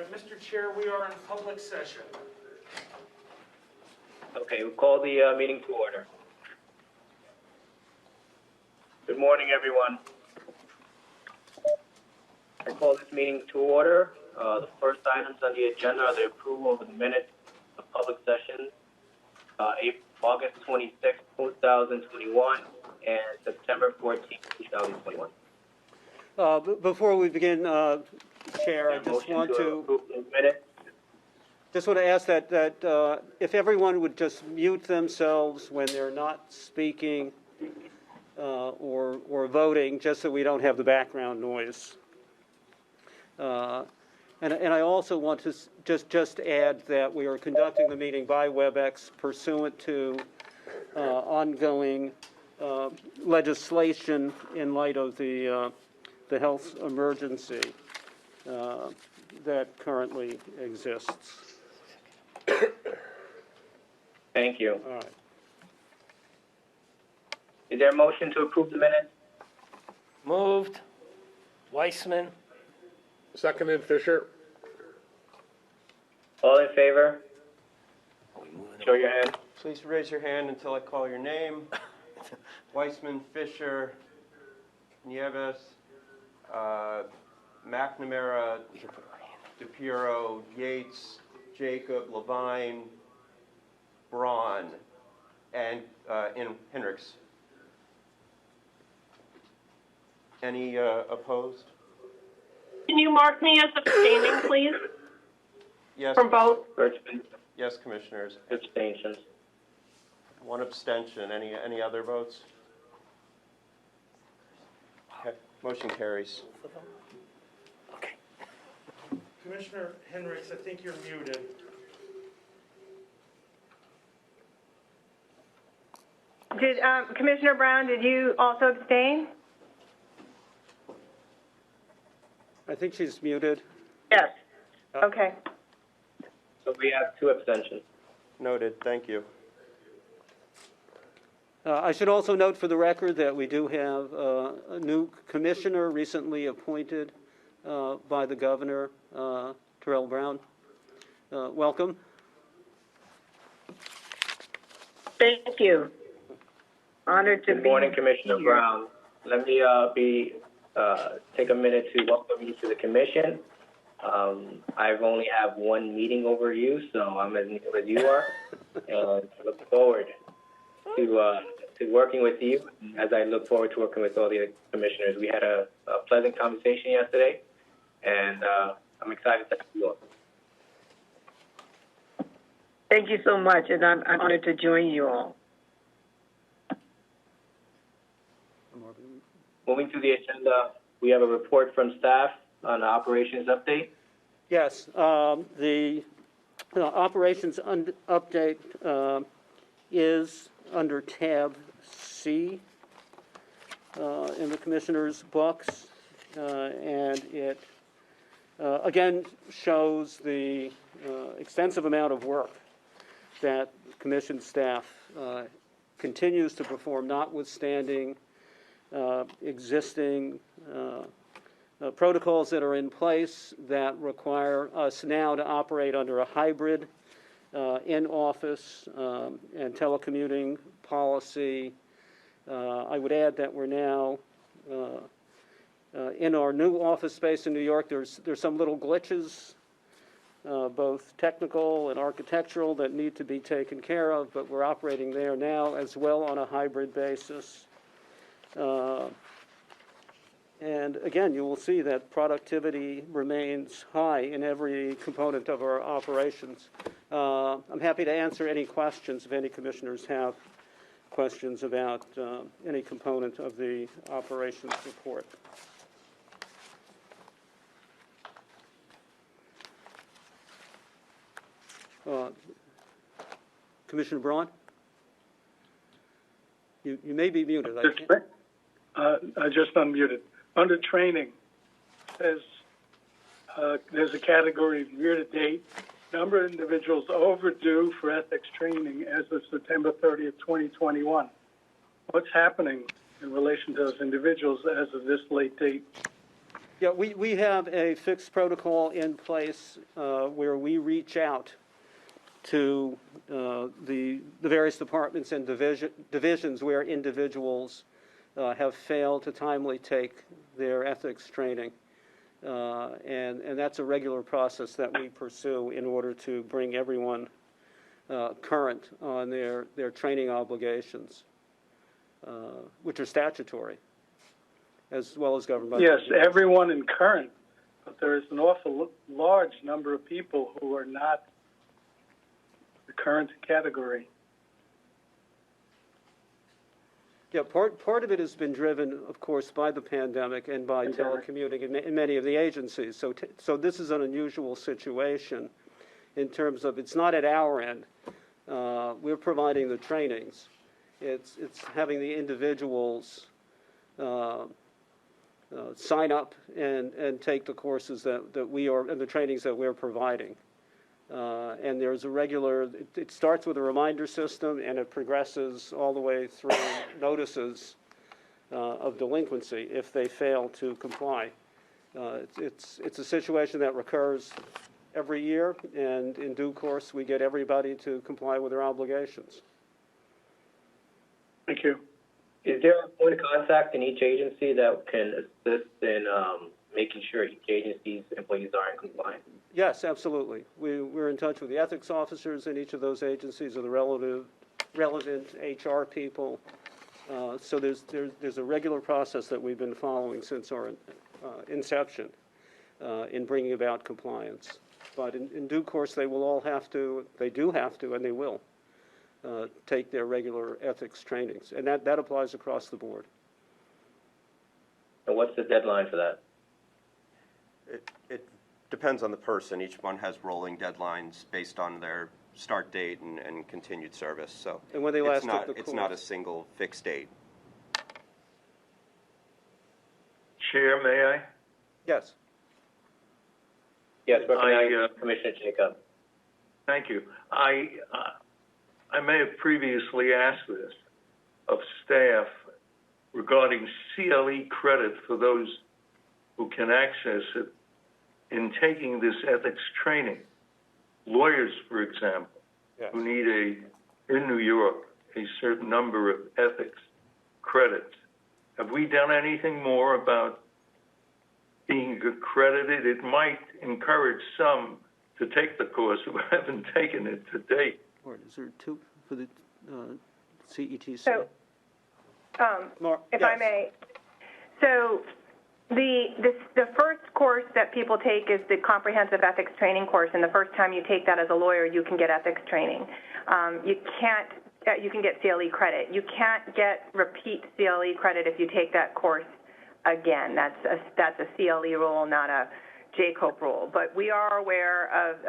right, Mr. Chair, we are in public session. Okay, we'll call the meeting to order. Good morning, everyone. I call this meeting to order. The first items on the agenda are the approval of the minutes of public session, August 26, 2021, and September 14, 2021. Before we begin, Chair, I just want to ask that if everyone would just mute themselves when they're not speaking or voting, just so we don't have the background noise. And I also want to just add that we are conducting the meeting by WebEx pursuant to ongoing legislation in light of the health emergency that currently exists. Thank you. All right. Is there a motion to approve the minutes? Moved. Weissman. Seconded, Fisher. All in favor? Show your hand. Please raise your hand until I call your name. Weissman, Fisher, Nieves, McNamara, DePiero, Yates, Jacob, Levine, Braun, and Hendricks. Any opposed? Can you mark me as abstaining, please? Yes. From both? Yes, Commissioners. Abstentions. One abstention. Any other votes? Okay. Motion carries. Okay. Commissioner Hendricks, I think you're muted. Did Commissioner Brown, did you also abstain? I think she's muted. Yes. Okay. So we have 2 abstentions. Noted. Thank you. I should also note for the record that we do have a new commissioner recently appointed by the governor, Terrell Brown. Welcome. Thank you. Honored to be here. Good morning, Commissioner Brown. Let me take a minute to welcome you to the commission. I've only have one meeting over you, so I'm as new as you are, and I look forward to working with you as I look forward to working with all the commissioners. We had a pleasant conversation yesterday, and I'm excited to have you on. Thank you so much, and I'm honored to join you all. Moving to the agenda, we have a report from staff on the operations update. Yes, the operations update is under tab C in the commissioner's books, and it again shows the extensive amount of work that commission staff continues to perform, notwithstanding existing protocols that are in place that require us now to operate under a hybrid in-office and telecommuting policy. I would add that we're now in our new office space in New York. There's some little glitches, both technical and architectural, that need to be taken care of, but we're operating there now as well on a hybrid basis. And again, you will see that productivity remains high in every component of our operations. I'm happy to answer any questions if any commissioners have questions about any component of the operations report. Commissioner Braun? You may be muted. I just unmuted. Under training, there's a category year-to-date, number of individuals overdue for ethics training as of September 30th, 2021. What's happening in relation to those individuals as of this late date? Yeah, we have a fixed protocol in place where we reach out to the various departments and divisions where individuals have failed to timely take their ethics training. And that's a regular process that we pursue in order to bring everyone current on their training obligations, which are statutory, as well as governed by. Yes, everyone in current, but there is an awful large number of people who are not the current category. Yeah, part of it has been driven, of course, by the pandemic and by telecommuting in many of the agencies. So this is an unusual situation in terms of it's not at our end. We're providing the trainings. It's having the individuals sign up and take the courses that we are and the trainings that we're providing. And there's a regular, it starts with a reminder system and it progresses all the way through notices of delinquency if they fail to comply. It's a situation that recurs every year, and in due course we get everybody to comply with their obligations. Thank you. Is there a point of contact in each agency that can assist in making sure each agency's employees are in compliance? Yes, absolutely. We're in touch with the ethics officers in each of those agencies or the relevant HR people. So there's a regular process that we've been following since our inception in bringing about compliance. But in due course, they will all have to, they do have to, and they will take their regular ethics trainings. And that applies across the board. And what's the deadline for that? It depends on the person. Each one has rolling deadlines based on their start date and continued service. So and when they last took the course. It's not a single fixed date. Chair, may I? Yes. Yes, Commissioner Jacob. Thank you. I may have previously asked this of staff regarding CLE credit for those who can access it in taking this ethics training. Lawyers, for example, Yes. who need in New York, a certain number of ethics credits. Have we done anything more about being accredited? It might encourage some to take the course who haven't taken it to date. Or is there two for the CETC? So, if yes. I may, so the first course that people take is the comprehensive ethics training course, and the first time you take that as a lawyer, you can get ethics training. You can get CLE credit. You can't get repeat CLE credit if you take that course again. That's a CLE rule, not a JCOPE rule. But we are aware of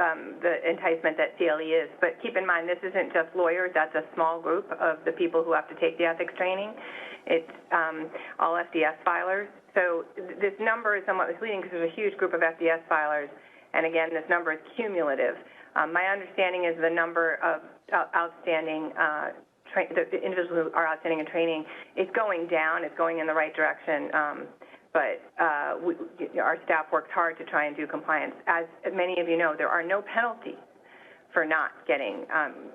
the enticement that CLE is. But keep in mind, this isn't just lawyers. That's a small group of the people who have to take the ethics training. It's all FDS filers. So this number is somewhat misleading because there's a huge group of FDS filers. And again, this number is cumulative. My understanding is the number of outstanding the individuals who are outstanding in training is going down. It's going in the right direction. But our staff works hard to try and do compliance. As many of you know, there are no penalties for not getting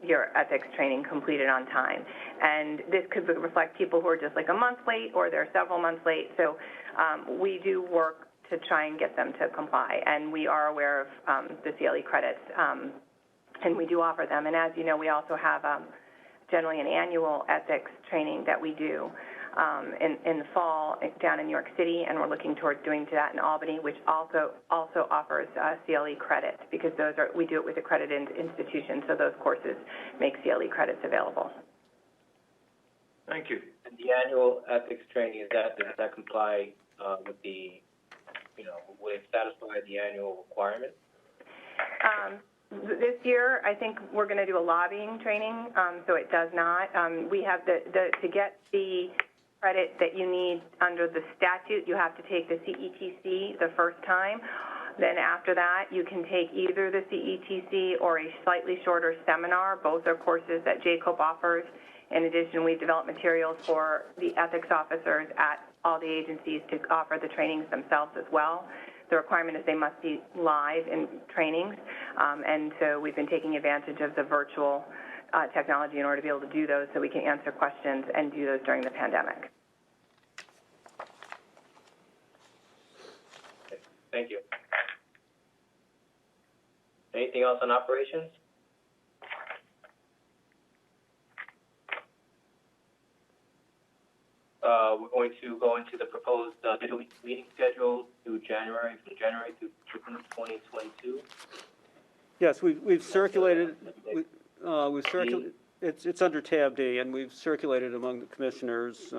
your ethics training completed on time. And this could reflect people who are just like a month late or they're several months late. So we do work to try and get them to comply. And we are aware of the CLE credits, and we do offer them. And as you know, we also have generally an annual ethics training that we do in the fall down in New York City, and we're looking towards doing that in Albany, which also offers CLE credits, because we do it with accredited institutions, so those courses make CLE credits available. Thank you. And the annual ethics training, does that comply with the, would it satisfy the annual requirement? This year, I think we're going to do a lobbying training, so it does not. We have to get the credit that you need under the statute, you have to take the CETC the first time. Then after that, you can take either the CETC or a slightly shorter seminar. Both are courses that JCOPE offers. In addition, we've developed materials for the ethics officers at all the agencies to offer the trainings themselves as well. The requirement is they must be live in trainings, and so we've been taking advantage of the virtual technology in order to be able to do those so we can answer questions and do those during the pandemic. Okay, thank you. Anything else on operations? We're going to go into the proposed digital meeting schedule from January through June 2022. Yes, we've circulated, it's under tab D, and we've circulated among the commissioners,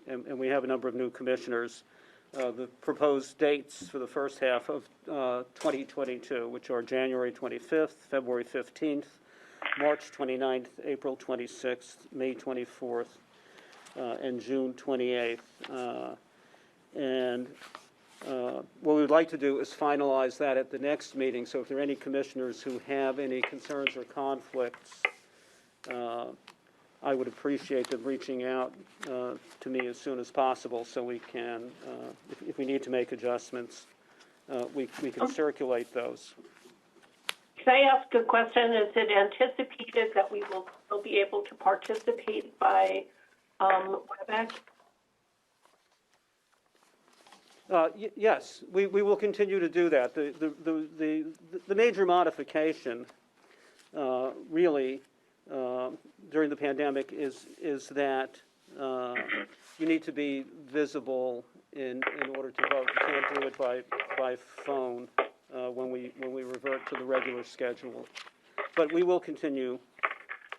and we have a number of new commissioners, the proposed dates for the first half of 2022, which are January 25th, February 15th, March 29th, April 26th, May 24th, and June 28th. What we would like to do is finalize that at the next meeting, so if there are any commissioners who have any concerns or conflicts, I would appreciate them reaching out to me as soon as possible so we can, if we need to make adjustments, we can circulate those. Can I ask a question? Is it anticipated that we will still be able to participate by WebEx? Yes, we will continue to do that. The major modification, really, during the pandemic is that you need to be visible in order to vote. You can't do it by phone when we revert to the regular schedule. But we will continue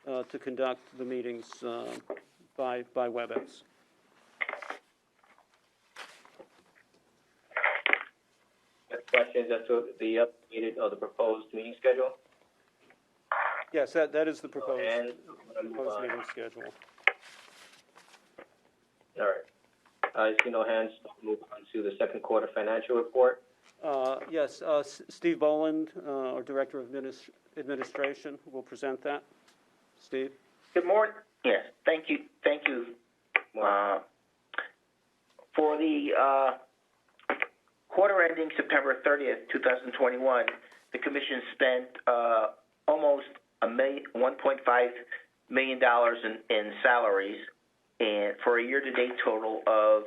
to conduct the meetings by WebEx. Questions as to the updated or the proposed meeting schedule? Yes, that is the proposed meeting schedule. All right. I see no hands. I'll move on to the second quarter financial report. Yes, Steve Boland, our Director of Administration, will present that. Steve? Good morning. Yes, thank you. For the quarter ending September 30th, 2021, the Commission spent almost $1.5 million in salaries, and for a year-to-date total of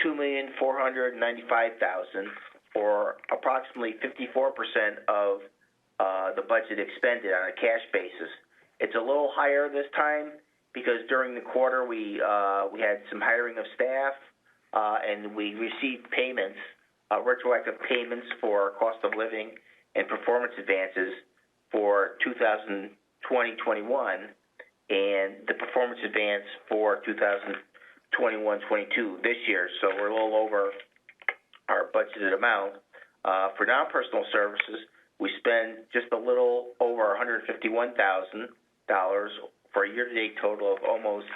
$2,495,000, or approximately 54% of the budget expended on a cash basis. It's a little higher this time because during the quarter we had some hiring of staff, and we received payments, retroactive payments for cost of living and performance advances for 2020-21, and the performance advance for 2021-22 this year. So we're a little over our budgeted amount. For non-personal services, we spend just a little over $151,000 for a year-to-date total of almost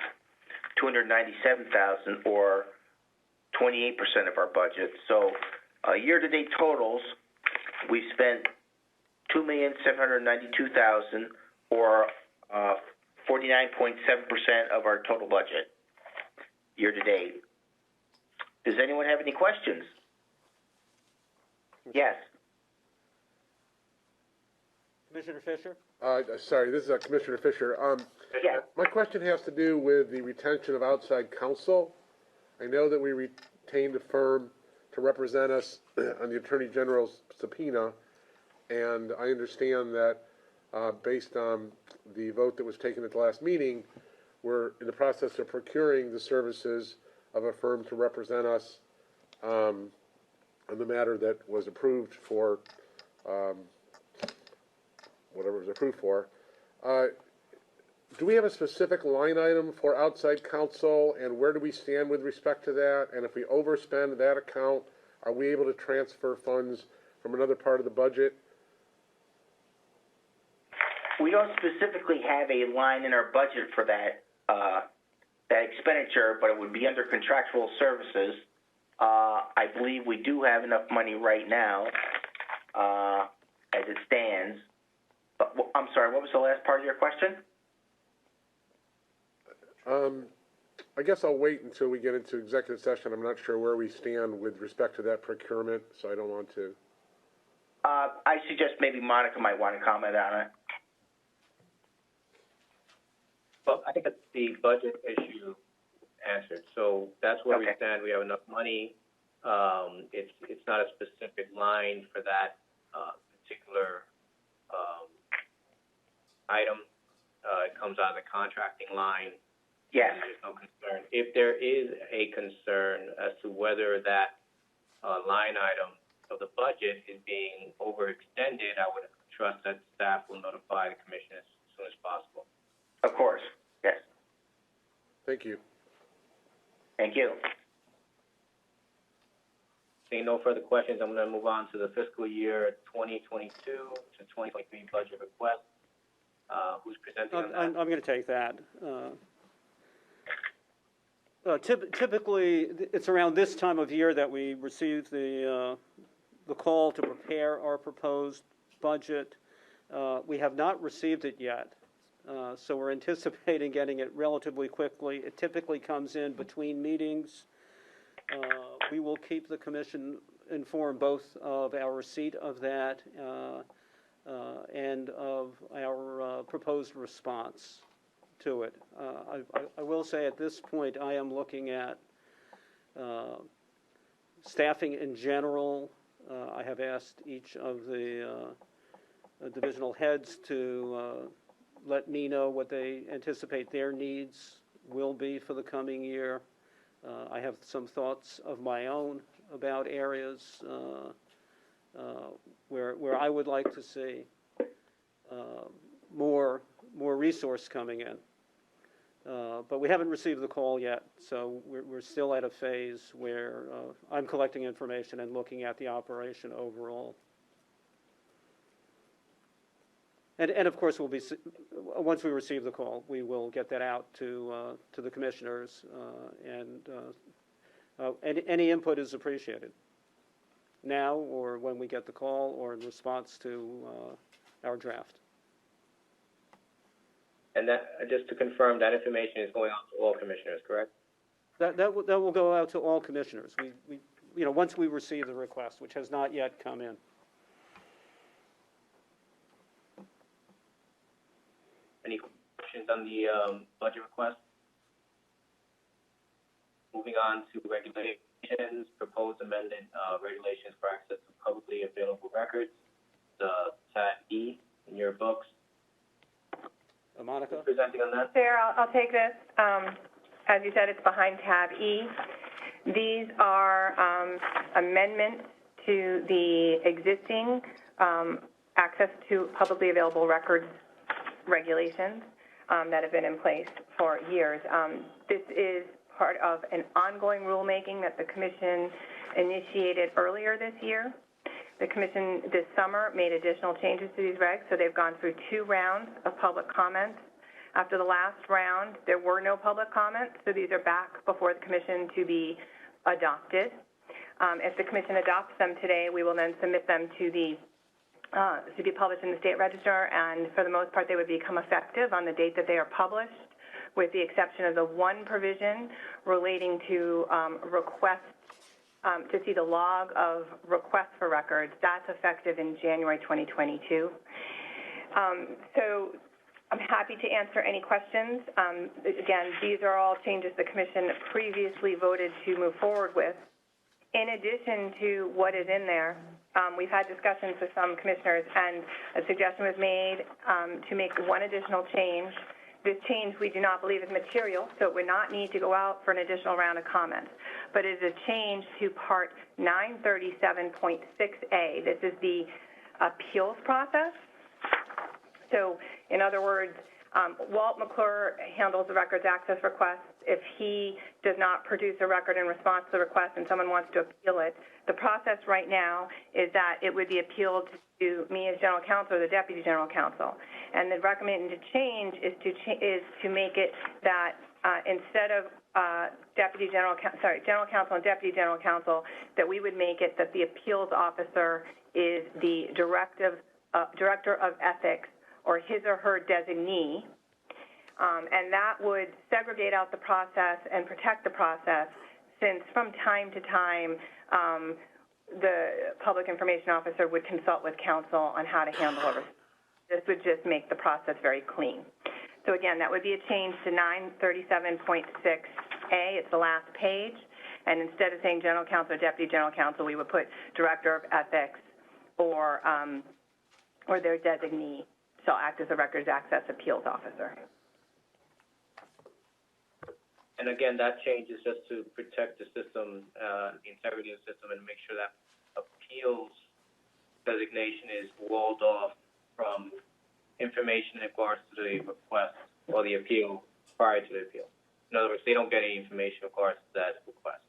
$297,000, or 28% of our budget. So year-to-date totals, we spent $2,792,000, or 49.7% of our total budget year-to-date. Does anyone have any questions? Yes. Commissioner Fisher? Sorry, this is Commissioner Fisher. Yes. My question has to do with the retention of outside counsel. I know that we retained a firm to represent us on the Attorney General's subpoena, and I understand that based on the vote that was taken at the last meeting, we're in the process of procuring the services of a firm to represent us on the matter that was approved for whatever it was approved for. Do we have a specific line item for outside counsel, and where do we stand with respect to that? And if we overspend that account, are we able to transfer funds from another part of the budget? We don't specifically have a line in our budget for that expenditure, but it would be under contractual services. I believe we do have enough money right now as it stands. But, I'm sorry, what was the last part of your question? I guess I'll wait until we get into executive session. I'm not sure where we stand with respect to that procurement, so I don't want to. I suggest maybe Monica might want to comment on it. Well, I think that's the budget issue answered. So that's where we stand. We have enough money. It's not a specific line for that particular item. It comes out of the contracting line. Yes. There's no concern. If there is a concern as to whether that line item of the budget is being overextended, I would trust that staff will notify the commission as soon as possible. Of course. Yes. Thank you. Thank you. Seeing no further questions, I'm going to move on to the fiscal year 2022 to 2023 budget request. Who's presenting on that? I'm going to take that. Typically, it's around this time of year that we receive the call to prepare our proposed budget. We have not received it yet, so we're anticipating getting it relatively quickly. It typically comes in between meetings. We will keep the commission informed both of our receipt of that and of our proposed response to it. I will say at this point I am looking at staffing in general. I have asked each of the divisional heads to let me know what they anticipate their needs will be for the coming year. I have some thoughts of my own about areas where I would like to see more resource coming in. But we haven't received the call yet, so we're still at a phase where I'm collecting information and looking at the operation overall. And of course, once we receive the call, we will get that out to the commissioners, and any input is appreciated. Now, or when we get the call, or in response to our draft. And that, just to confirm, that information is going out to all commissioners, correct? That will go out to all commissioners. We once we receive the request, which has not yet come in. Any questions on the budget request? Moving on to regulations, proposed amended regulations for access to publicly available records, the tab E in your books. Monica? Who's presenting on that? Chair, I'll take this. As you said, it's behind tab E. These are amendments to the existing access to publicly available records regulations that have been in place for years. This is part of an ongoing rulemaking that the Commission initiated earlier this year. The Commission this summer made additional changes to these regs, so they've gone through 2 rounds of public comments. After the last round, there were no public comments, so these are back before the Commission to be adopted. If the Commission adopts them today, we will then submit them to be published in the State Register, and for the most part, they would become effective on the date that they are published, with the exception of the one provision relating to requests to see the log of requests for records. That's effective in January 2022. So I'm happy to answer any questions. Again, these are all changes the Commission previously voted to move forward with. In addition to what is in there, we've had discussions with some commissioners, and a suggestion was made to make one additional change. This change we do not believe is material, so it would not need to go out for an additional round of comments. But it is a change to Part 937.6A. This is the appeals process. So, in other words, Walt McClure handles the records access request. If he does not produce a record in response to the request and someone wants to appeal it, the process right now is that it would be appealed to me as General Counsel or the Deputy General Counsel. And the recommended change is to make it that instead of General Counsel and Deputy General Counsel, that we would make it that the appeals officer is the Director of Ethics or his or her designee. And that would segregate out the process and protect the process, since from time to time, the public information officer would consult with counsel on how to handle it. This would just make the process very clean. So again, that would be a change to 937.6A. It's the last page. And instead of saying general counsel or deputy general counsel, we would put director of ethics or their designee shall act as a records access appeals officer. And again, that change is just to protect the system, the integrity of the system, and make sure that appeals designation is walled off from information in regards to the request or the appeal prior to the appeal. In other words, they don't get any information in regards to that request.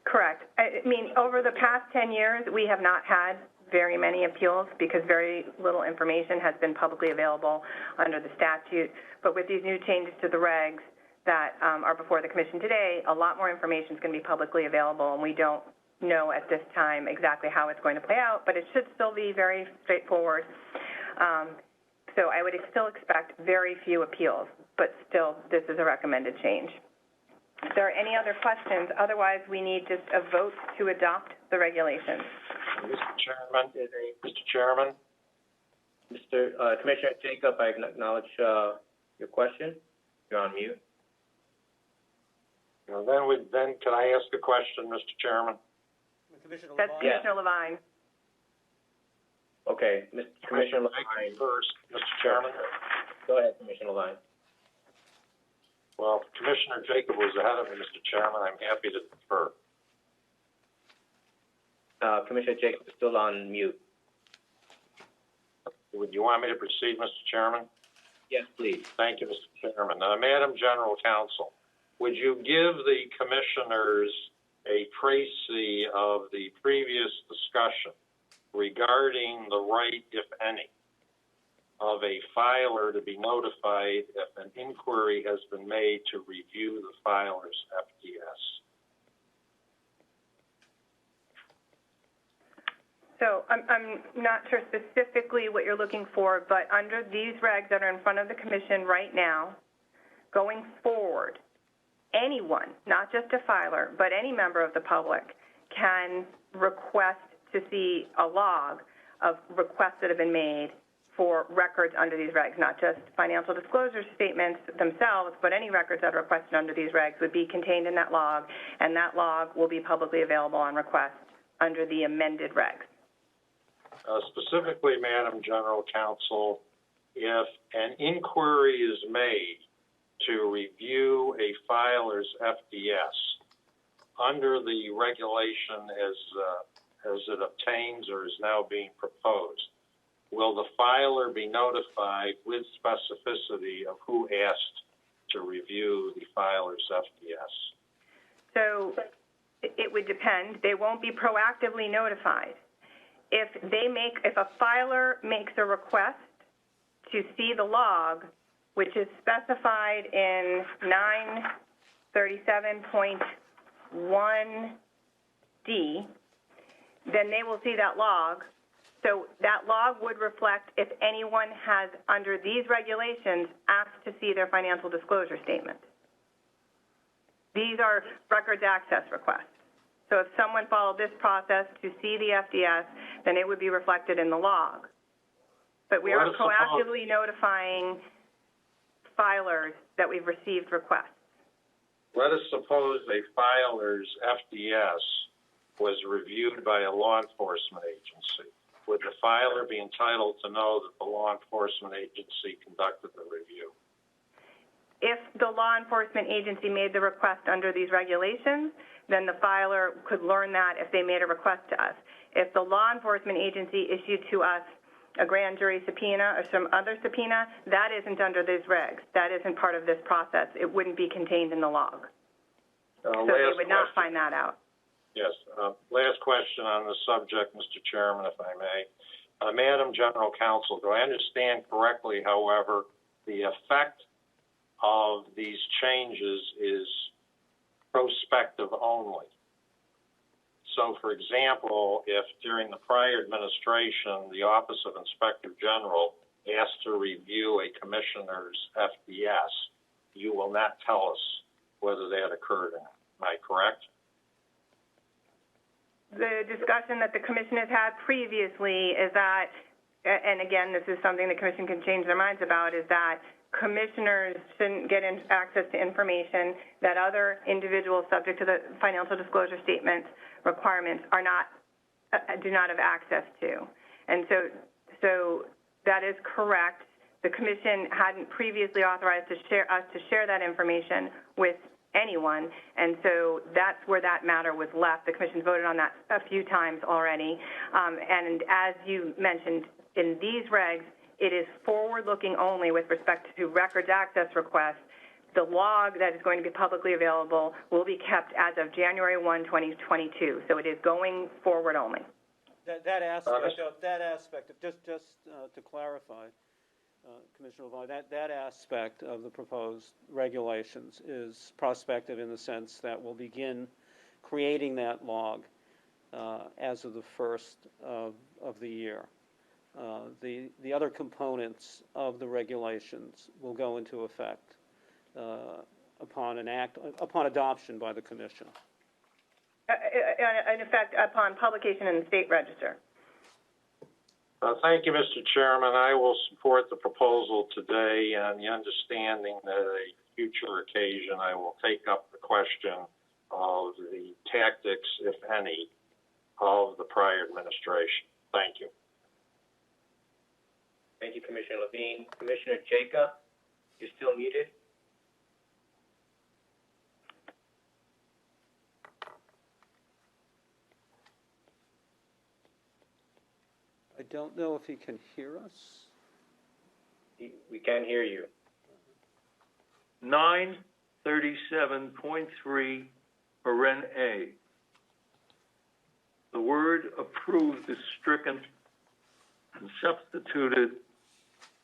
Correct. I mean, over the past 10 years, we have not had very many appeals because very little information has been publicly available under the statute. But with these new changes to the regs that are before the Commission today, a lot more information is going to be publicly available, and we don't know at this time exactly how it's going to play out, but it should still be very straightforward. So I would still expect very few appeals, but still, this is a recommended change. If there are any other questions, otherwise we need just a vote to adopt the regulations. Mr. Chairman, Commissioner Jacob, I acknowledge your question. You're on mute. then can I ask a question, Mr. Chairman? That's Commissioner Levine. Okay, Commissioner Levine. First, Mr. Chairman. Go ahead, Commissioner Levine. Well, Commissioner Jacob was ahead of me, Mr. Chairman. I'm happy to defer. Commissioner Jacob is still on mute. Would you want me to proceed, Mr. Chairman? Yes, please. Thank you, Mr. Chairman. Madam General Counsel, would you give the commissioners a précis of the previous discussion regarding the right, if any, of a filer to be notified if an inquiry has been made to review the filer's FDS? So I'm not sure specifically what you're looking for, but under these regs that are in front of the Commission right now, going forward, anyone, not just a filer, but any member of the public can request to see a log of requests that have been made for records under these regs, not just financial disclosure statements themselves, but any records that are requested under these regs would be contained in that log, and that log will be publicly available on request under the amended regs. Specifically, Madam General Counsel, if an inquiry is made to review a filer's FDS under the regulation as it obtains or is now being proposed, will the filer be notified with specificity of who asked to review the filer's FDS? So it would depend. They won't be proactively notified. If a filer makes a request to see the log, which is specified in 937.1D, then they will see that log. So that log would reflect if anyone has, under these regulations, asked to see their financial disclosure statement. These are records access requests. So if someone followed this process to see the FDS, then it would be reflected in the log. But we are proactively notifying filers that we've received requests. Let us suppose a filer's FDS was reviewed by a law enforcement agency. Would the filer be entitled to know that the law enforcement agency conducted the review? If the law enforcement agency made the request under these regulations, then the filer could learn that if they made a request to us. If the law enforcement agency issued to us a grand jury subpoena or some other subpoena, that isn't under these regs. That isn't part of this process. It wouldn't be contained in the log. So they would not find that out. Yes. Last question on the subject, Mr. Chairman, if I may. Madam General Counsel, do I understand correctly, however, the effect of these changes is prospective only? So, for example, if during the prior administration, the Office of Inspector General asked to review a commissioner's FDS, you will not tell us whether that occurred or not. Am I correct? The discussion that the commission has had previously is that, and again, this is something the commission can change their minds about, is that commissioners shouldn't get access to information that other individuals subject to the financial disclosure statement requirements do not have access to. And so that is correct. The commission hadn't previously authorized us to share that information with anyone, and so that's where that matter was left. The commission voted on that a few times already, and as you mentioned, in these regs, it is forward-looking only with respect to records access requests. The log that is going to be publicly available will be kept as of January 1, 2022, so it is going forward only. That aspect, just to clarify, Commissioner LaValle, that aspect of the proposed regulations is prospective in the sense that we'll begin creating that log as of the first of the year. The other components of the regulations will go into effect upon adoption by the Commission. In effect, upon publication in the State Register. Thank you, Mr. Chairman. I will support the proposal today on the understanding that at a future occasion I will take up the question of the tactics, if any, of the prior administration. Thank you. Thank you, Commissioner Levine. Commissioner Jacob, you're still muted. I don't know if he can hear us. We can hear you. 937.3, paren A. The word approved is stricken and substituted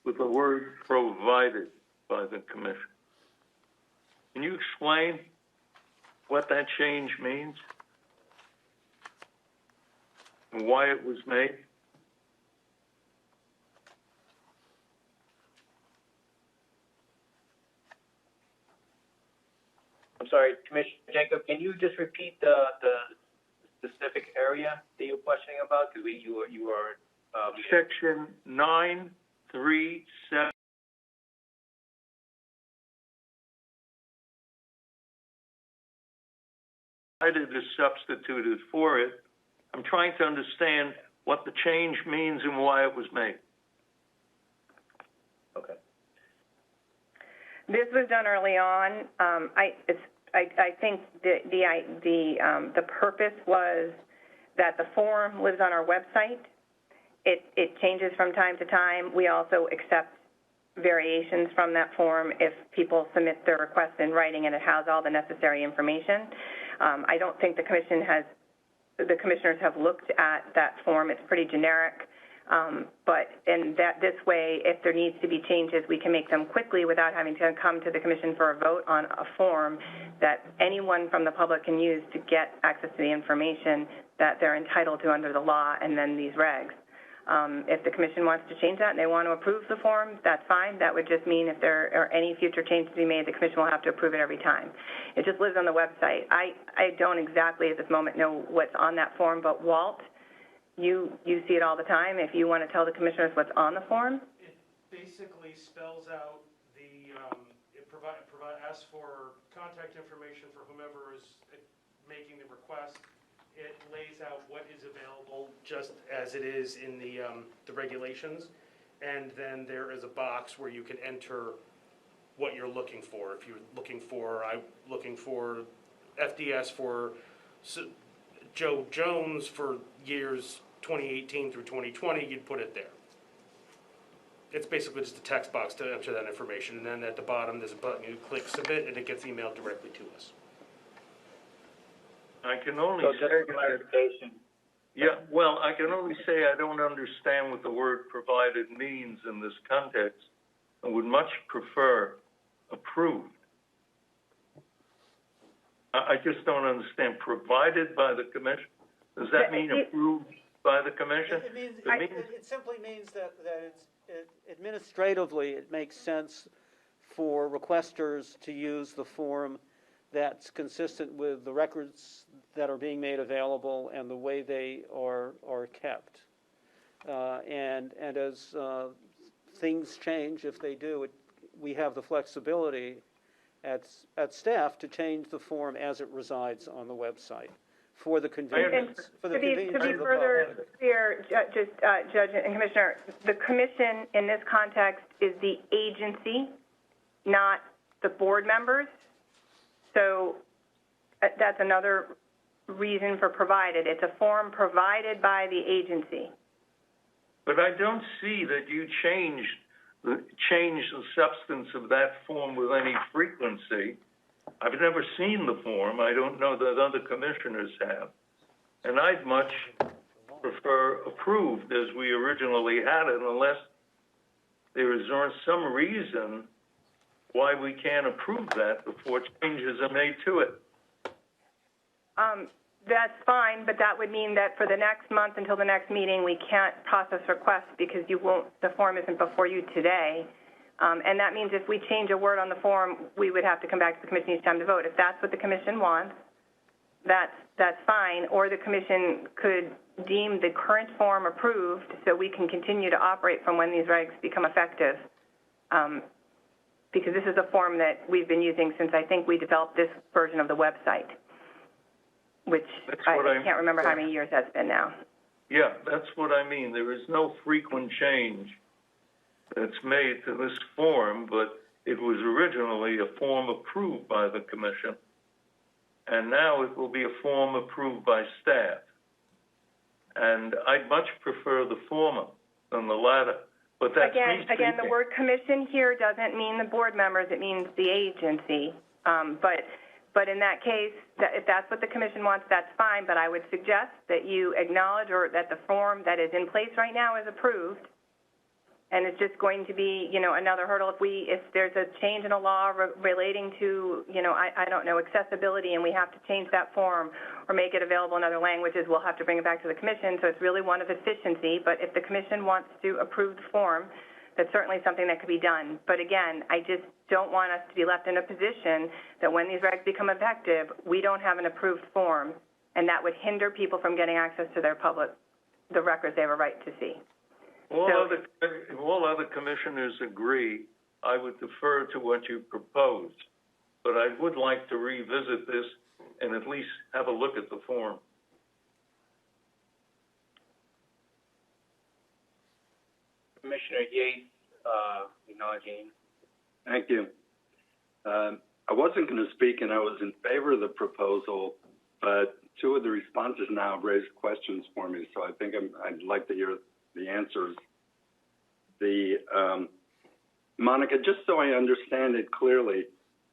with the word provided by the Commission. Can you explain what that change means and why it was made? I'm sorry, Commissioner Jacob, can you just repeat the specific area that you're questioning about? Because you are Section 937. Is substituted for it. I'm trying to understand what the change means and why it was made. Okay. This was done early on. I think the purpose was that the form lives on our website. It changes from time to time. We also accept variations from that form if people submit their request in writing and it has all the necessary information. I don't think the commissioners have looked at that form. It's pretty generic. But this way, if there needs to be changes, we can make them quickly without having to come to the commission for a vote on a form that anyone from the public can use to get access to the information that they're entitled to under the law and then these regs. If the commission wants to change that and they want to approve the form, that's fine. That would just mean if there are any future changes to be made, the commission will have to approve it every time. It just lives on the website. I don't exactly at this moment know what's on that form, but Walt, you see it all the time. If you want to tell the commissioners what's on the form. It basically spells out asks for contact information for whomever is making the request. It lays out what is available just as it is in the regulations, and then there is a box where you can enter what you're looking for. If you're looking for FDS for Joe Jones for years 2018 through 2020, you'd put it there. It's basically just a text box to enter that information, and then at the bottom there's a button, you click submit, and it gets emailed directly to us. I can only so just for clarification. Yeah, well, I can only say I don't understand what the word provided means in this context. I would much prefer approved. I just don't understand. Provided by the commission? Does that mean approved by the commission? It simply means that Administratively, it makes sense for requesters to use the form that's consistent with the records that are being made available and the way they are kept. And as things change, if they do, we have the flexibility at staff to change the form as it resides on the website for the convenience, to be further clear, Judge and Commissioner, the commission in this context is the agency, not the board members. So that's another reason for provided. It's a form provided by the agency. But I don't see that you change the substance of that form with any frequency. I've never seen the form. I don't know that other commissioners have. And I'd much prefer approved as we originally had it, unless there is some reason why we can't approve that before changes are made to it. That's fine, but that would mean that for the next month until the next meeting, we can't process requests because the form isn't before you today. And that means if we change a word on the form, we would have to come back to the commission each time to vote. If that's what the commission wants, that's fine. Or the commission could deem the current form approved so we can continue to operate from when these regs become effective. Because this is a form that we've been using since I think we developed this version of the website, which I can't remember how many years that's been now. Yeah, that's what I mean. There is no frequent change that's made to this form, but it was originally a form approved by the commission, and now it will be a form approved by staff. And I'd much prefer the former than the latter. But that's again, the word commission here doesn't mean the board members; it means the agency. But in that case, if that's what the commission wants, that's fine. But I would suggest that you acknowledge or that the form that is in place right now is approved. And it's just going to be, another hurdle if there's a change in a law relating to, I don't know, accessibility, and we have to change that form or make it available in other languages, we'll have to bring it back to the commission. So it's really one of efficiency. But if the commission wants to approve the form, that's certainly something that could be done. But again, I just don't want us to be left in a position that when these regs become effective, we don't have an approved form, and that would hinder people from getting access to the records they have a right to see. If all other commissioners agree, I would defer to what you proposed. But I would like to revisit this and at least have a look at the form. Commissioner Yates, acknowledging. Thank you. I wasn't going to speak, and I was in favor of the proposal, but two of the responses now have raised questions for me, so I think I'd like to hear the answers. Monica, just so I understand it clearly,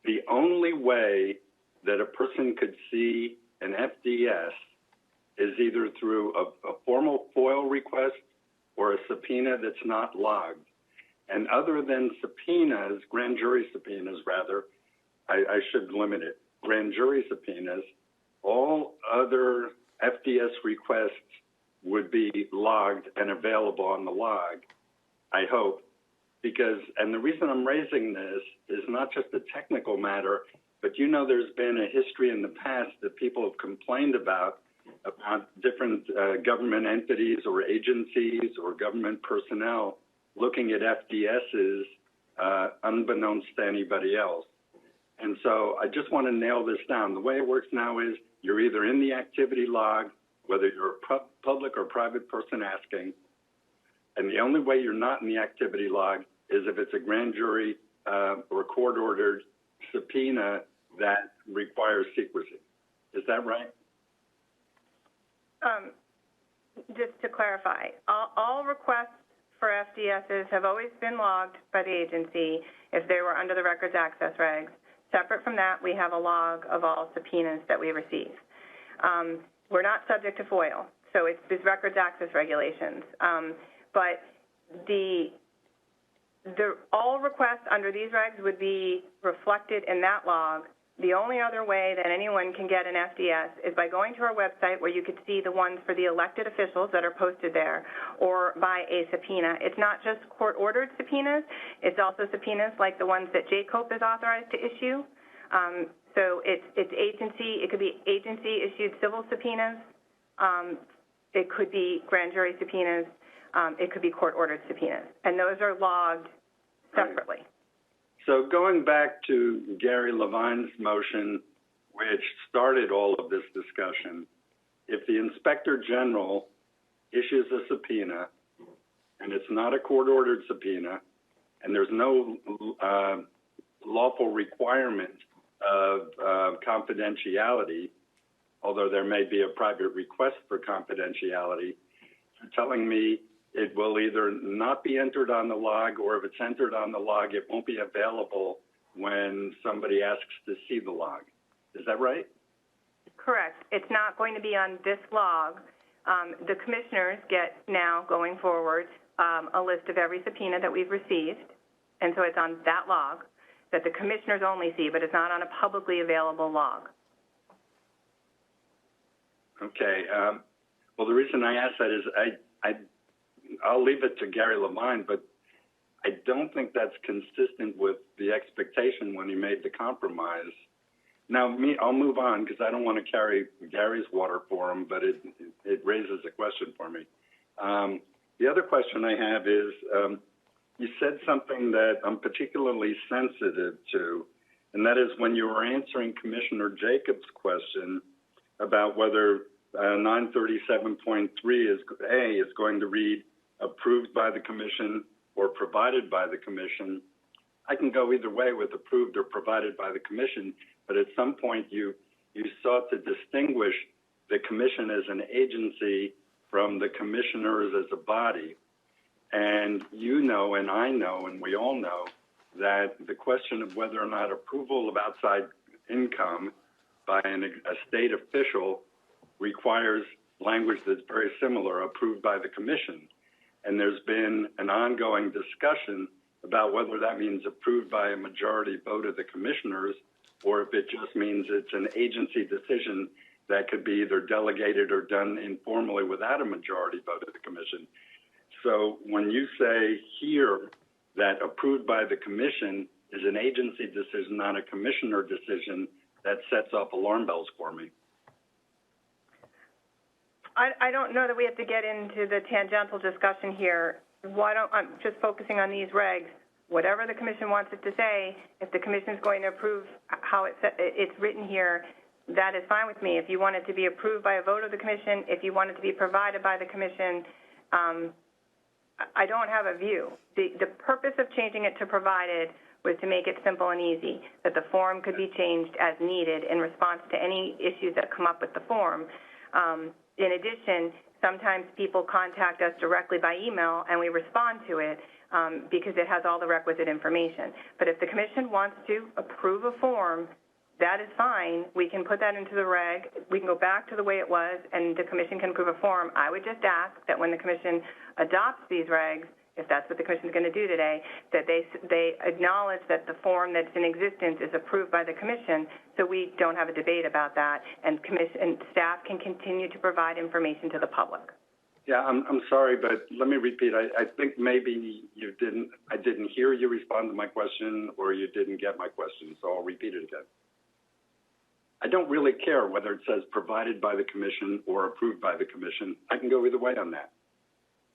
the only way that a person could see an FDS is either through a formal FOIL request or a subpoena that's not logged. And other than subpoenas, grand jury subpoenas rather, I should limit it, grand jury subpoenas, all other FDS requests would be logged and available on the log, I hope, and the reason I'm raising this is not just a technical matter, but there's been a history in the past that people have complained about different government entities or agencies or government personnel looking at FDSs unbeknownst to anybody else. And so I just want to nail this down. The way it works now is you're either in the activity log, whether you're a public or private person asking, and the only way you're not in the activity log is if it's a grand jury or court-ordered subpoena that requires secrecy. Is that right? Just to clarify, all requests for FDSs have always been logged by the agency if they were under the records access regs. Separate from that, we have a log of all subpoenas that we receive. We're not subject to FOIL, so it's these records access regulations. But all requests under these regs would be reflected in that log The only other way that anyone can get an FDS is by going to our website where you could see the ones for the elected officials that are posted there, or by a subpoena. It's not just court-ordered subpoenas, it's also subpoenas like the ones that JCOPE is authorized to issue. So it could be agency-issued civil subpoenas, it could be grand jury subpoenas, it could be court-ordered subpoenas, and those are logged separately. So going back to Gary Levine's motion, which started all of this discussion, if the Inspector General issues a subpoena, and it's not a court-ordered subpoena, and there's no lawful requirement of confidentiality, although there may be a private request for confidentiality, you're telling me it will either not be entered on the log, or if it's entered on the log, it won't be available when somebody asks to see the log. Is that right? Correct. It's not going to be on this log. The commissioners get now, going forward, a list of every subpoena that we've received, and so it's on that log that the commissioners only see, but it's not on a publicly available log. Okay. Well, the reason I ask that is I'll leave it to Gary Levine, but I don't think that's consistent with the expectation when he made the compromise. Now, I'll move on because I don't want to carry Gary's water for him, but it raises a question for me. The other question I have is, you said something that I'm particularly sensitive to, and that is when you were answering Commissioner Jacobs' question about whether 937.3 is going to read approved by the commission or provided by the commission. I can go either way with approved or provided by the commission, but at some point you sought to distinguish the commission as an agency from the commissioners as a body. And you know, and I know, and we all know that the question of whether or not approval of outside income by a state official requires language that's very similar, approved by the commission. And there's been an ongoing discussion about whether that means approved by a majority vote of the commissioners, or if it just means it's an agency decision that could be either delegated or done informally without a majority vote of the commission. So when you say here that approved by the commission is an agency decision, not a commissioner decision, that sets off alarm bells for me. I don't know that we have to get into the tangential discussion here. I'm just focusing on these regs. Whatever the commission wants it to say, if the commission is going to approve how it's written here, that is fine with me. If you want it to be approved by a vote of the commission, if you want it to be provided by the commission, I don't have a view. The purpose of changing it to provided was to make it simple and easy, that the form could be changed as needed in response to any issues that come up with the form. In addition, sometimes people contact us directly by email and we respond to it because it has all the requisite information. But if the commission wants to approve a form, that is fine. We can put that into the reg. We can go back to the way it was, and the commission can approve a form. I would just ask that when the commission adopts these regs, if that's what the commission is going to do today, that they acknowledge that the form that's in existence is approved by the commission, so we don't have a debate about that, and staff can continue to provide information to the public. Yeah, I'm sorry, but let me repeat. I think maybe I didn't hear you respond to my question, or you didn't get my question, so I'll repeat it again. I don't really care whether it says provided by the commission or approved by the commission. I can go either way on that.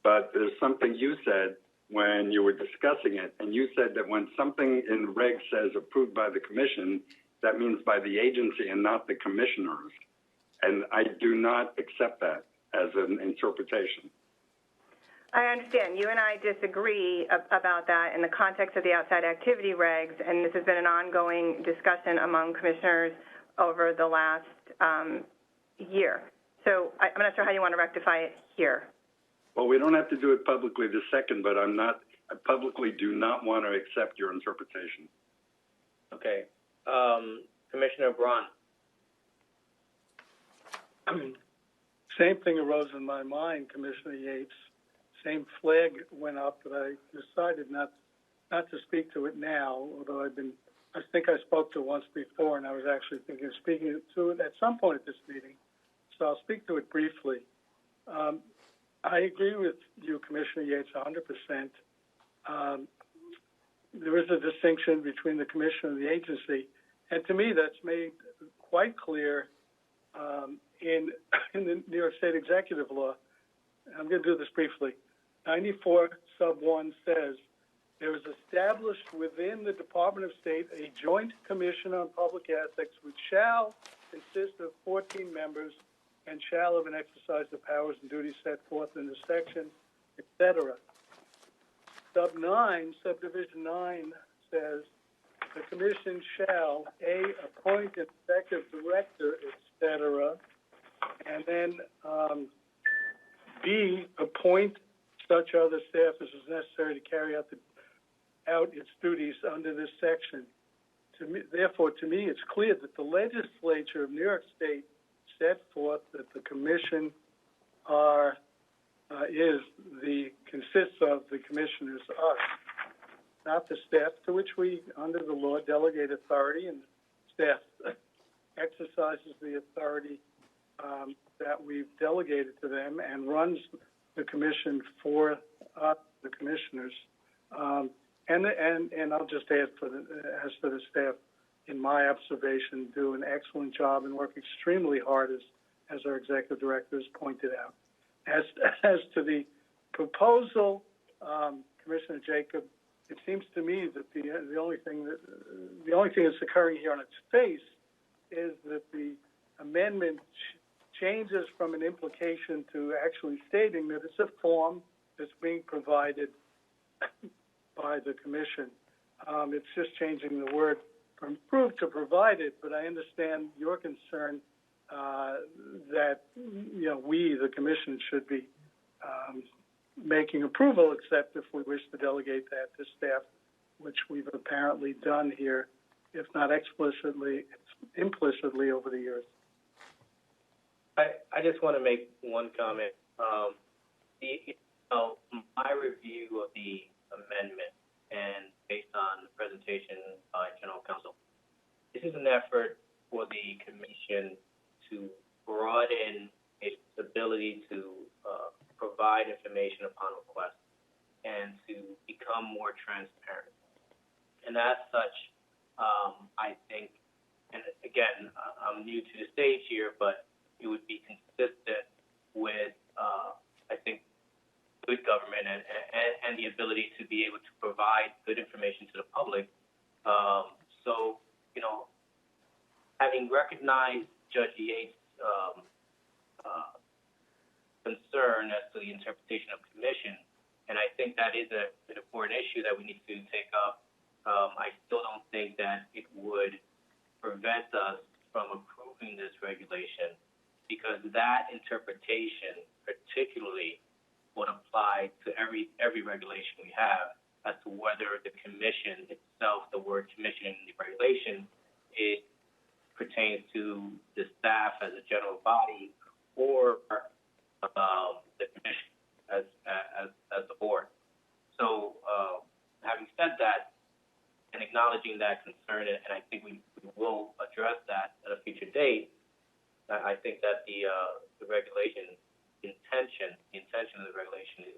But there's something you said when you were discussing it, and you said that when something in the reg says approved by the commission, that means by the agency and not the commissioners. And I do not accept that as an interpretation. I understand. You and I disagree about that in the context of the outside activity regs, and this has been an ongoing discussion among commissioners over the last year. So I'm not sure how you want to rectify it here. Well, we don't have to do it publicly this second, but I publicly do not want to accept your interpretation. Okay. Commissioner Braun. Same thing arose in my mind, Commissioner Yates. Same flag went up, but I decided not to speak to it now, although I've been I think I spoke to it once before, and I was actually thinking of speaking to it at some point at this meeting, so I'll speak to it briefly. I agree with you, Commissioner Yates, 100%. There is a distinction between the commission and the agency, and to me that's made quite clear in the New York State Executive Law. I'm going to do this briefly. 94 sub 1 says, there is established within the Department of State a joint commission on public ethics which shall consist of 14 members and shall have an exercise of powers and duties set forth in the section, etc. Sub 9, subdivision 9 says, the commission shall, A, appoint an executive director, etc., and then B, appoint such other staff as is necessary to carry out its duties under this section. Therefore, to me, it's clear that the legislature of New York State set forth that the commission consists of the commissioners, us, not the staff, to which we, under the law, delegate authority, and staff exercises the authority that we've delegated to them and runs the commission for us, the commissioners. And I'll just add, as for the staff, in my observation, do an excellent job and work extremely hard, as our executive director has pointed out. As to the proposal, Commissioner Jacob, it seems to me that the only thing that's occurring here on its face is that the amendment changes from an implication to actually stating that it's a form that's being provided by the commission. It's just changing the word from approved to provided, but I understand your concern that we, the commission, should be making approval, except if we wish to delegate that to staff, which we've apparently done here, if not explicitly, implicitly over the years. I just want to make one comment. My review of the amendment, and based on the presentation by General Counsel, this is an effort for the commission to broaden its ability to provide information upon request and to become more transparent. And as such, I think, and again, I'm new to the stage here, but it would be consistent with, I think, good government and the ability to be able to provide good information to the public. So, having recognized Judge Yates' concern as to the interpretation of commission, and I think that is an important issue that we need to take up, I still don't think that it would prevent us from approving this regulation, because that interpretation particularly would apply to every regulation we have as to whether the commission itself, the word commission in the regulation, it pertains to the staff as a general body or the commission as the board. So having said that, and acknowledging that concern, and I think we will address that at a future date, I think that the regulation intention of the regulation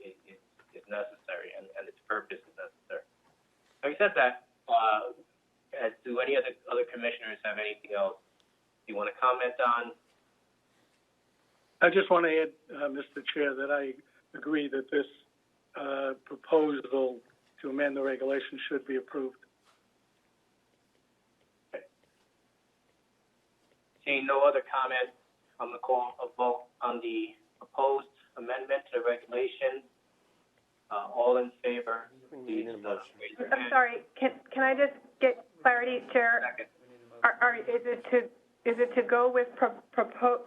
is necessary, and its purpose is necessary. Having said that, do any other commissioners have anything else you want to comment on? I just want to add, Mr. Chair, that I agree that this proposal to amend the regulation should be approved. Seeing no other comments, I'm going to call a vote on the proposed amendment to the regulation. All in favor, please raise your hand. I'm sorry. Can I just get clarity, Chair? Second. Is it to go with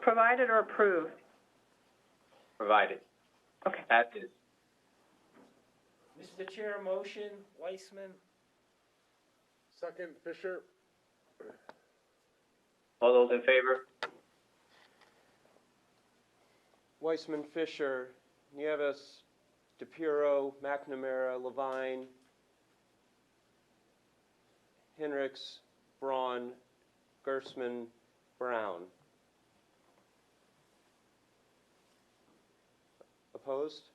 provided or approved? Provided. Okay. That is. Mr. Chair, motion, Weissman. Second, Fisher. All those in favor? Weissman, Fisher, Nieves, DePiro, McNamara, Levine, Hinrichs, Braun, Gersman, Brown. Opposed?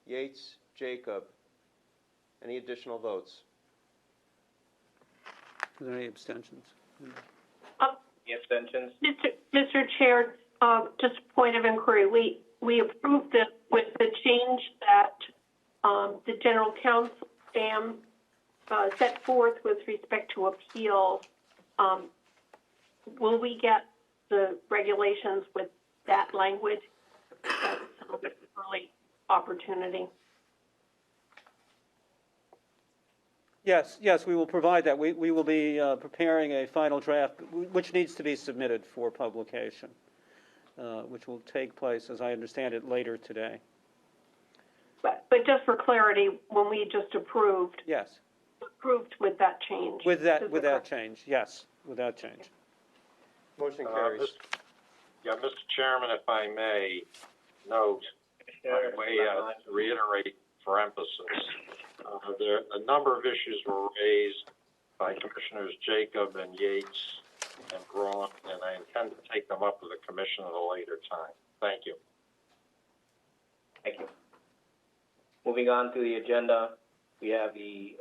Yates, Jacob. Any additional votes? Are there any abstentions? Any abstentions? Mr. Chair, just a point of inquiry. We approved this with the change that the General Counsel set forth with respect to appeal. Will we get the regulations with that language? That's an early opportunity. Yes, we will provide that. We will be preparing a final draft, which needs to be submitted for publication, which will take place, as I understand it, later today. But just for clarity, when we just approved, Yes. approved with that change. With that change, yes, with that change. Motion carries. Mr. Chairman, if I may note, by way to reiterate for emphasis, a number of issues were raised by Commissioners Jacob and Yates and Braun, and I intend to take them up with the Commission at a later time. Thank you. Thank you. Moving on to the agenda, we have the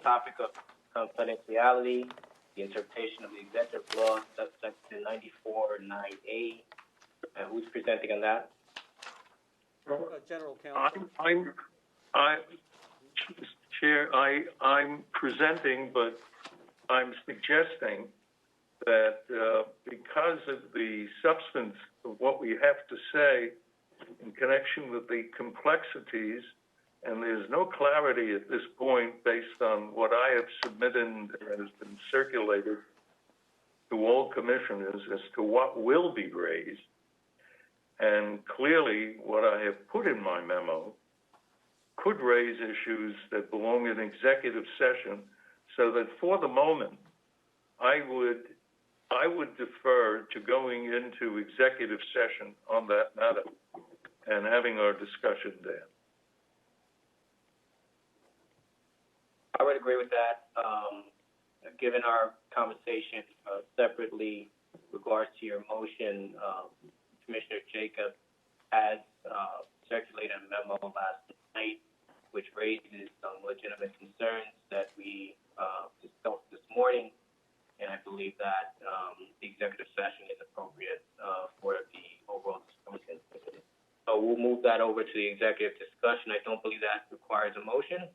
topic of confidentiality, the interpretation of the executive law, that's section 94(9)A. Who's presenting on that? General Counsel. Mr. Chair, I'm presenting, but I'm suggesting that because of the substance of what we have to say in connection with the complexities, and there's no clarity at this point based on what I have submitted and has been circulated to all commissioners as to what will be raised. And clearly, what I have put in my memo could raise issues that belong in executive session, so that for the moment, I would defer to going into executive session on that matter and having our discussion there. I would agree with that. Given our conversation separately regards to your motion, Commissioner Jacob has circulated a memo last night which raises some legitimate concerns that we discussed this morning, and I believe that the executive session is appropriate for the overall discussion. So we'll move that over to the executive discussion. I don't believe that requires a motion.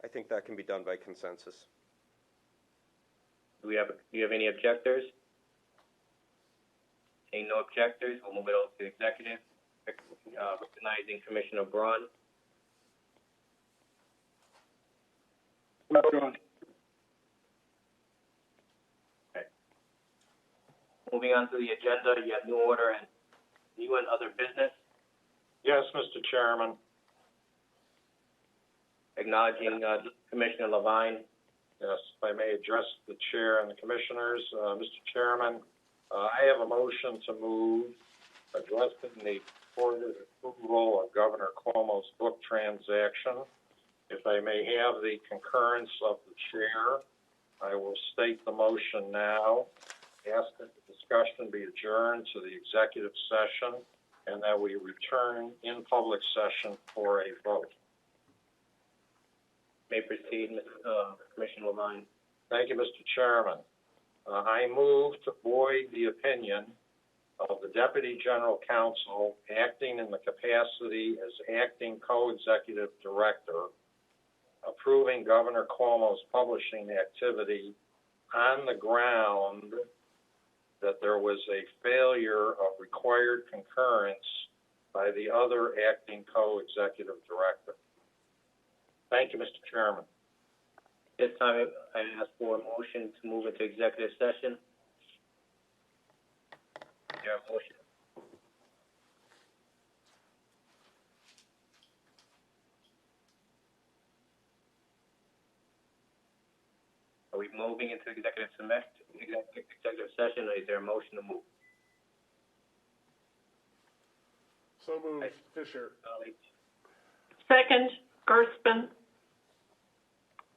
I think that can be done by consensus. Do you have any objectors? Seeing no objectors, we'll move it over to the executive, recognizing Commissioner Braun. Withdrawn. Okay. Moving on to the agenda, you have new order and new and other business. Yes, Mr. Chairman. Acknowledging Commissioner Levine. Yes, if I may address the chair and the commissioners. Mr. Chairman, I have a motion to move addressing the reported approval of Governor Cuomo's book transaction. If I may have the concurrence of the chair, I will state the motion now. Ask that the discussion be adjourned to the executive session and that we return in public session for a vote. May proceed, Commissioner Levine. Thank you, Mr. Chairman. I move to void the opinion of the Deputy General Counsel acting in the capacity as acting co-executive director, approving Governor Cuomo's publishing activity on the ground that there was a failure of required concurrence by the other acting co-executive director. Thank you, Mr. Chairman. This time, I ask for a motion to move into executive session. Is there a motion? Are we moving into executive session, or is there a motion to move? So moved, Fisher. Second. Gerstmann.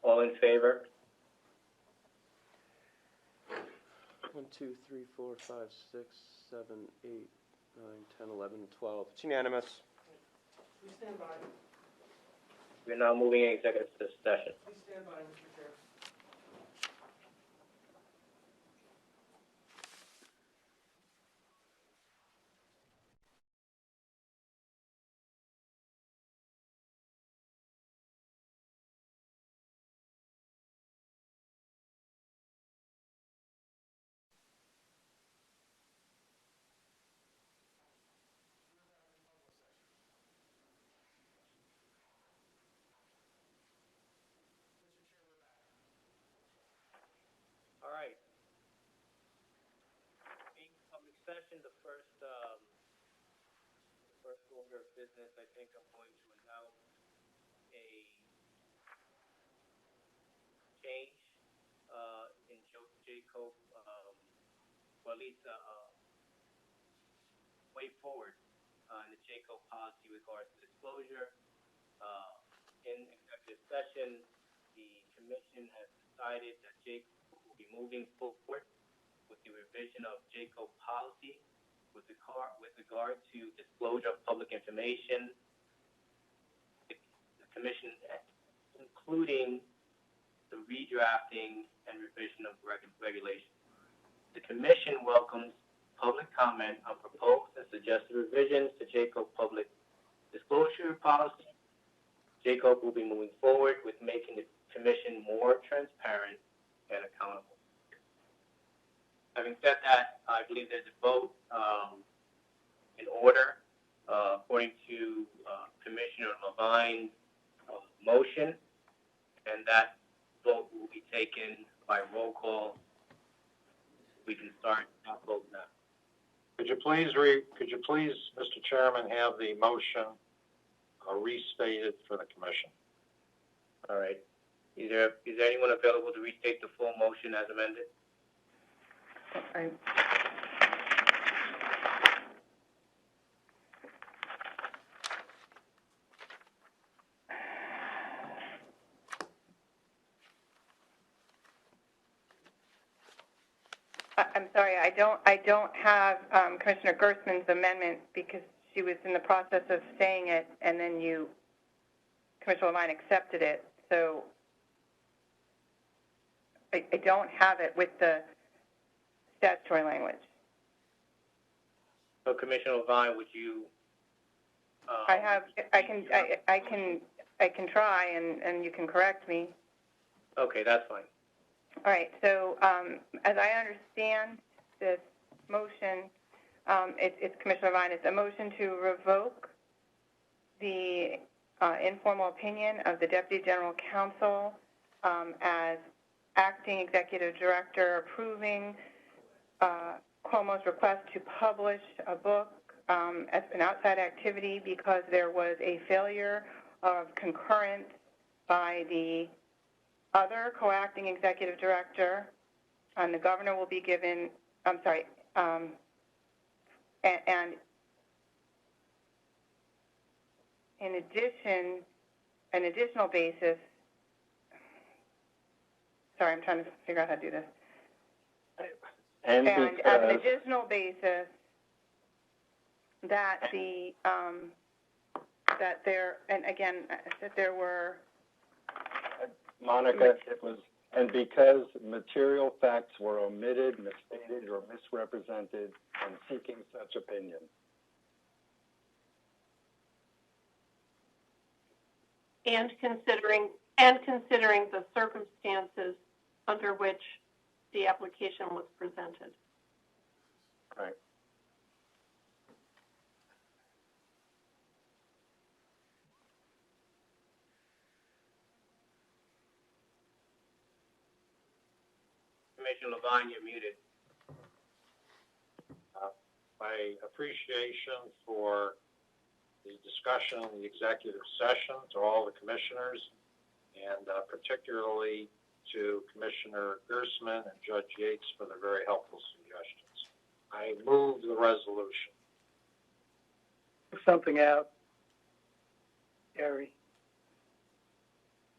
All in favor? 1, 2, 3, 4, 5, 6, 7, 8, 9, 10, 11, 12. It's unanimous. Please stand by. We're now moving in executive session. Please stand by, Mr. Chair. All right. In public session, the first order of business, I think I'm going to announce a change in Jacob, or at least way forward in the Jacob policy regards to disclosure. In executive session, the commission has decided that Jacob will be moving forward with the revision of Jacob policy with regard to disclosure of public information. The commission, including the redrafting and revision of regulations. The commission welcomes public comment on proposed and suggested revisions to Jacob public disclosure policy. Jacob will be moving forward with making the commission more transparent and accountable. Having said that, I believe there's a vote in order according to Commissioner Levine's motion, and that vote will be taken by roll call. We can start our vote now. Could you please, Mr. Chairman, have the motion restated for the commission? All right. Is there anyone available to restate the full motion as amended? I'm sorry, I don't have Commissioner Gerstmann's amendment because she was in the process of saying it, and then Commissioner Levine accepted it. So I don't have it with the statutory language. So Commissioner Levine, would you? I can try, and you can correct me. Okay, that's fine. All right. So as I understand this motion, it's Commissioner Levine. It's a motion to revoke the informal opinion of the Deputy General Counsel as acting executive director, approving Cuomo's request to publish a book as an outside activity because there was a failure of concurrence by the other co-acting executive director, and the governor will be given, and in addition, an additional basis, sorry, I'm trying to figure out how to do this. And as an additional basis, that there were. Monica, it was, and because material facts were omitted, misstated, or misrepresented in seeking such opinion. And considering the circumstances under which the application was presented. Right. Commissioner Levine, you're muted. My appreciation for the discussion in the executive session to all the commissioners, and particularly to Commissioner Gerstmann and Judge Yates for the very helpful suggestions. I move the resolution. Something out, Gary.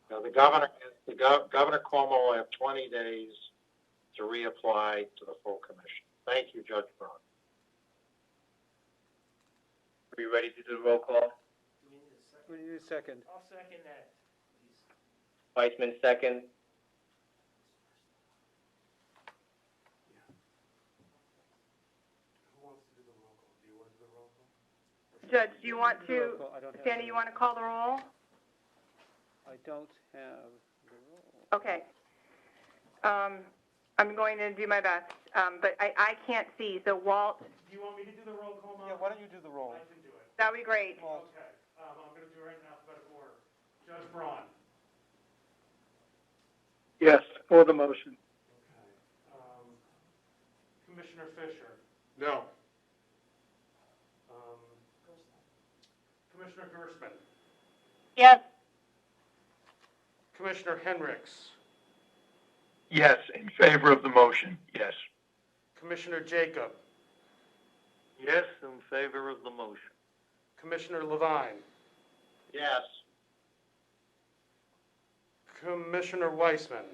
Now, Governor Cuomo will have 20 days to reapply to the full commission. Thank you, Judge Brown. Are you ready to do the roll call? We need a second. I'll second that. Weissman, second. Judge, do you want to, Roll call. I don't have Sandy, you want to call the roll? I don't have the roll. Okay. I'm going to do my best, but I can't see, so Walt, Do you want me to do the roll call, Mom? Yeah, why don't you do the roll? I can do it. that would be great. Okay, I'm going to do it right in alphabetical order. Judge Braun. Yes, for the motion. Okay. Commissioner Fisher. No. Commissioner Gersman. Yes. Commissioner Henricks. Yes, in favor of the motion, yes. Commissioner Jacob. Yes, in favor of the motion. Commissioner Levine. Yes. Commissioner Weissman.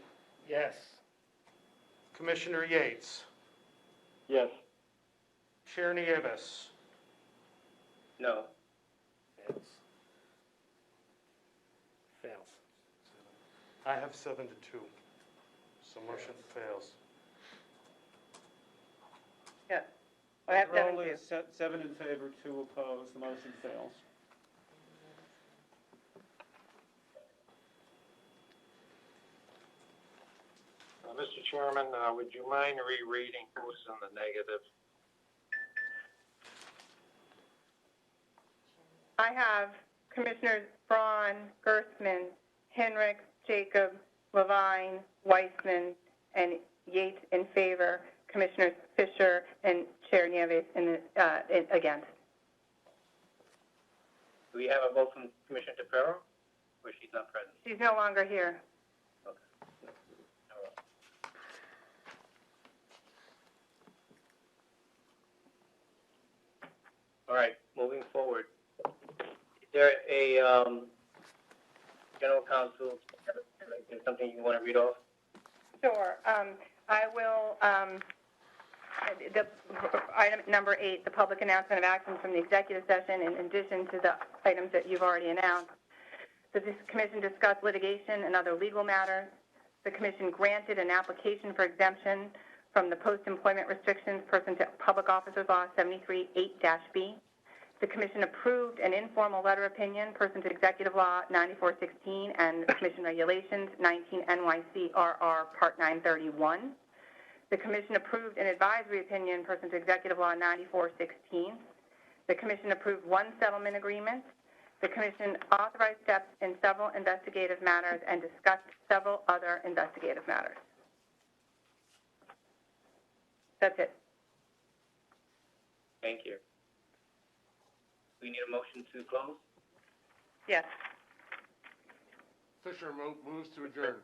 Yes. Commissioner Yates. Yes. Chair Nieves. No. Fails. I have 7-2, so motion fails. Yeah. I have The roll 7-2. is 7 in favor, 2 opposed. The motion fails. Mr. Chairman, would you mind rereading who's in the negative? I have Commissioners Braun, Gersman, Henricks, Jacob, Levine, Weissman, and Yates in favor, Commissioners Fisher and Chair Nieves against. Do we have a vote from Commissioner DePero, or she's not present? She's no longer here. All right, moving forward. Is there a general counsel, is something you want to read off? Sure. I will, the item number 8, the public announcement of actions from the executive session, in addition to the items that you've already announced. The commission discussed litigation and other legal matters. The commission granted an application for exemption from the post-employment restrictions pursuant to Public Officers Law 73-8-B. The commission approved an informal letter opinion pursuant to Executive Law 9416 and Commission Regulations 19 NYC-RR Part 931. The commission approved an advisory opinion pursuant to Executive Law 9416. The commission approved one settlement agreement. The commission authorized steps in several investigative matters and discussed several other investigative matters. That's it. Thank you. We need a motion to close? Yes. Fisher moves to adjourn.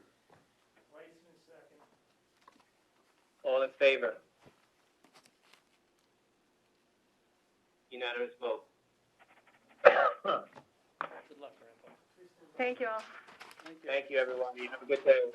Weissman, second. All in favor? Unanimous vote. Good luck, Grandpa. Thank you all. Thank you, everyone. You have a good day.